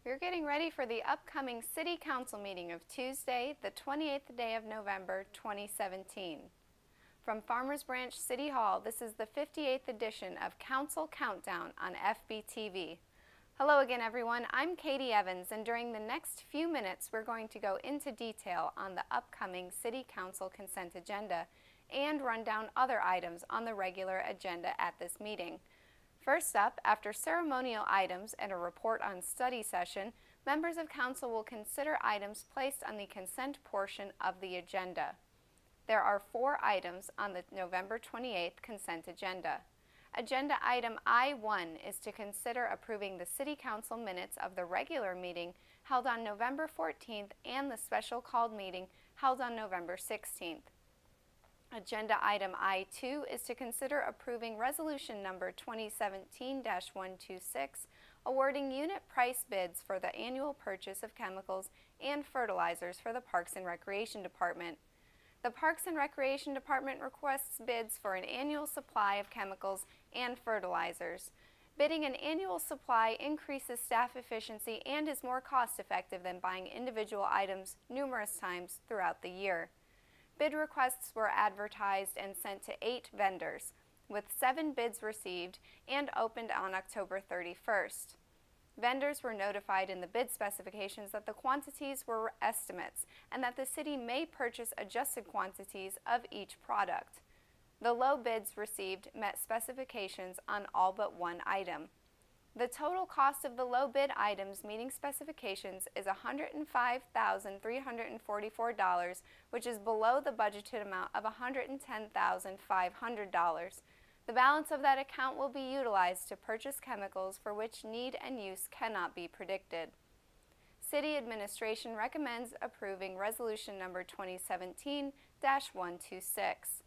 We're getting ready for the upcoming City Council meeting of Tuesday, the 28th day of November, 2017. From Farmers Branch City Hall, this is the 58th edition of Council Countdown on FBTV. Hello again, everyone. I'm Katie Evans, and during the next few minutes, we're going to go into detail on the upcoming City Council consent agenda and run down other items on the regular agenda at this meeting. First up, after ceremonial items and a report on study session, members of council will consider items placed on the consent portion of the agenda. There are 4 items on the November 28th consent agenda. Agenda item I-1 is to consider approving the City Council minutes of the regular meeting held on November 14th and the special called meeting held on November 16th. Agenda item I-2 is to consider approving resolution number 2017-126, awarding unit price bids for the annual purchase of chemicals and fertilizers for the Parks and Recreation Department. The Parks and Recreation Department requests bids for an annual supply of chemicals and fertilizers. Bidding an annual supply increases staff efficiency and is more cost-effective than buying individual items numerous times throughout the year. Bid requests were advertised and sent to 8 vendors, with 7 bids received and opened on October 31st. Vendors were notified in the bid specifications that the quantities were estimates and that the city may purchase adjusted quantities of each product. The low bids received met specifications on all but 1 item. The total cost of the low bid items meeting specifications is $105,344, which is below the budgeted amount of $110,500. The balance of that account will be utilized to purchase chemicals for which need and use cannot be predicted. City Administration recommends approving resolution number 2017-126.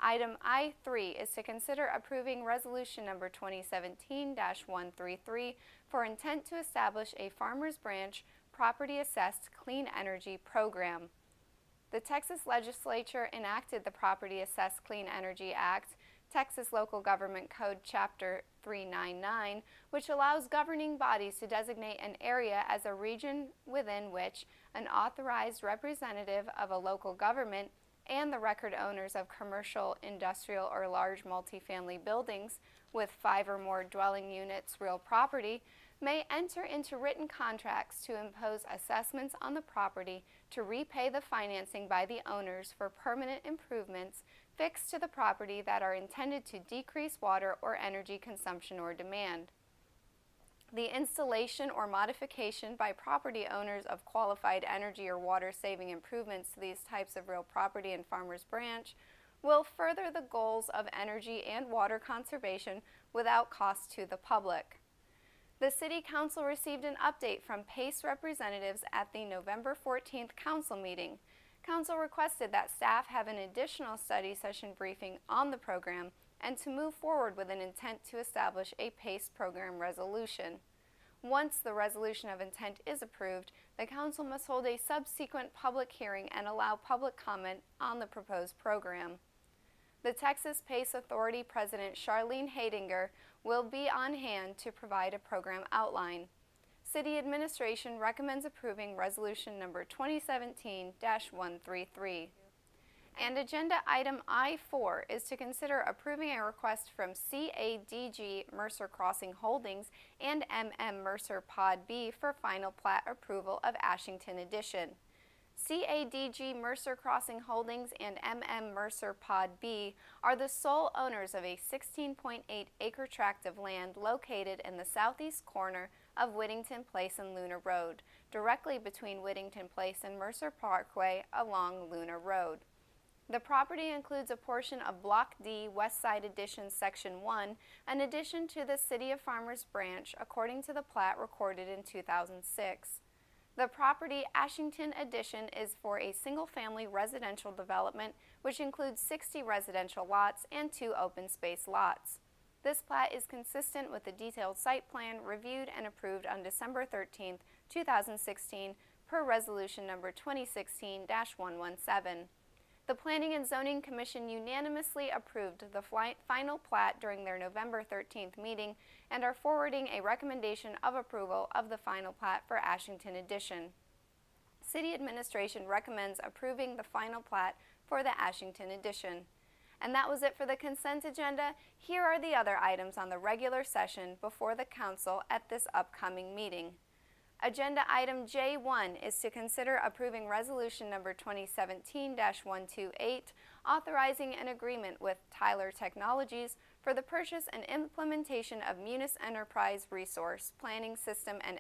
Item I-3 is to consider approving resolution number 2017-133 for intent to establish a Farmers Branch property assessed clean energy program. The Texas Legislature enacted the Property Assessed Clean Energy Act, Texas Local Government Code Chapter 399, which allows governing bodies to designate an area as a region within which an authorized representative of a local government and the record owners of commercial, industrial, or large multifamily buildings with 5 or more dwelling units real property may enter into written contracts to impose assessments on the property to repay the financing by the owners for permanent improvements fixed to the property that are intended to decrease water or energy consumption or demand. The installation or modification by property owners of qualified energy or water-saving improvements to these types of real property in Farmers Branch will further the goals of energy and water conservation without cost to the public. The City Council received an update from PACE representatives at the November 14th Council meeting. Council requested that staff have an additional study session briefing on the program and to move forward with an intent to establish a PACE program resolution. Once the resolution of intent is approved, the Council must hold a subsequent public hearing and allow public comment on the proposed program. The Texas PACE Authority President Charlene Haydinger will be on hand to provide a program outline. City Administration recommends approving resolution number 2017-133. And agenda item I-4 is to consider approving a request from CADG Mercer Crossing Holdings and Mercer Pod B for final plat approval of Ashington Addition. CADG Mercer Crossing Holdings and Mercer Pod B are the sole owners of a 16.8-acre tract of land located in the southeast corner of Whittington Place and Luna Road, directly between Whittington Place and Mercer Parkway along Luna Road. The property includes a portion of Block D West Side Addition Section 1, an addition to the City of Farmers Branch according to the plat recorded in 2006. The property Ashington Addition is for a single-family residential development which includes 60 residential lots and 2 open space lots. This plat is consistent with the detailed site plan reviewed and approved on December 13, 2016 per resolution number 2016-117. The Planning and Zoning Commission unanimously approved the final plat during their November 13th meeting and are forwarding a recommendation of approval of the final plat for Ashington Addition. City Administration recommends approving the final plat for the Ashington Addition. And that was it for the consent agenda. Here are the other items on the regular session before the council at this upcoming meeting. Agenda item J1 is to consider approving resolution number 2017-128, authorizing an agreement with Tyler Technologies for the purchase and implementation of Munis Enterprise Resource Planning System and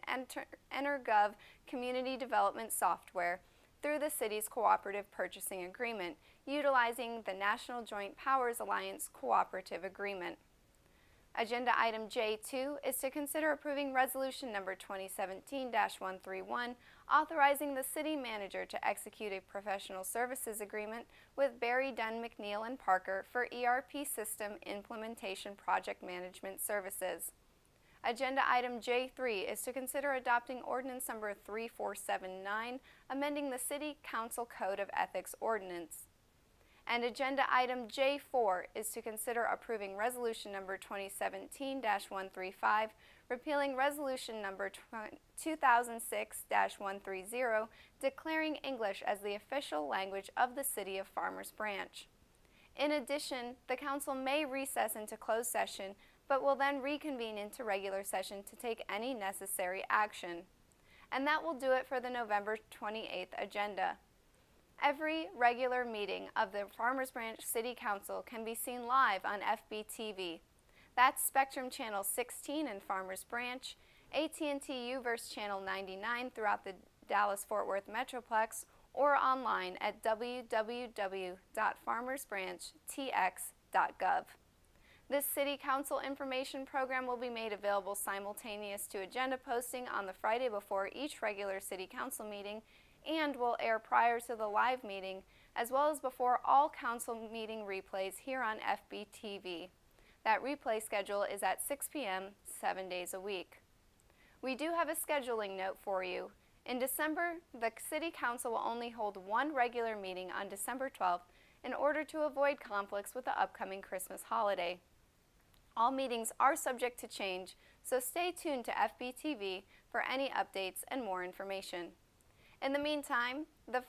EnerGov Community Development Software through the city's cooperative purchasing agreement, utilizing the National Joint Powers Alliance Cooperative Agreement. Agenda item J2 is to consider approving resolution number 2017-131, authorizing the city manager to execute a professional services agreement with Barry Dunn McNeil and Parker for ERP system implementation project management services. Agenda item J3 is to consider adopting ordinance number 3479, amending the City Council Code of Ethics Ordinance. And agenda item J4 is to consider approving resolution number 2017-135, repealing resolution number 2006-130, declaring English as the official language of the City of Farmers Branch. In addition, the council may recess into closed session, but will then reconvene into regular session to take any necessary action. And that will do it for the November 28th agenda. Every regular meeting of the Farmers Branch City Council can be seen live on FBTV. That's Spectrum Channel 16 in Farmers Branch, AT&T U-verse Channel 99 throughout the Dallas-Fort Worth Metroplex, or online at www.farmersbranchtx.gov. This City Council information program will be made available simultaneous to agenda posting on the Friday before each regular City Council meeting and will air prior to the live meeting, as well as before all council meeting replays here on FBTV. That replay schedule is at 6 p.m. 7 days a week. We do have a scheduling note for you. In December, the City Council will only hold one regular meeting on December 12th in order to avoid conflicts with the upcoming Christmas holiday. All meetings are subject to change, so stay tuned to FBTV for any updates and more information. In the meantime, the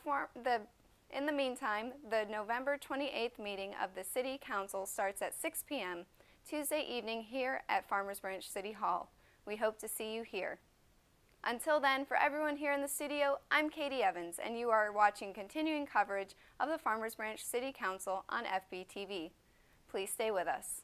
November 28th meeting of the City Council starts at 6 p.m. Tuesday evening here at Farmers Branch City Hall. We hope to see you here. Until then, for everyone here in the studio, I'm Katie Evans, and you are watching continuing coverage of the Farmers Branch City Council on FBTV. Please stay with us.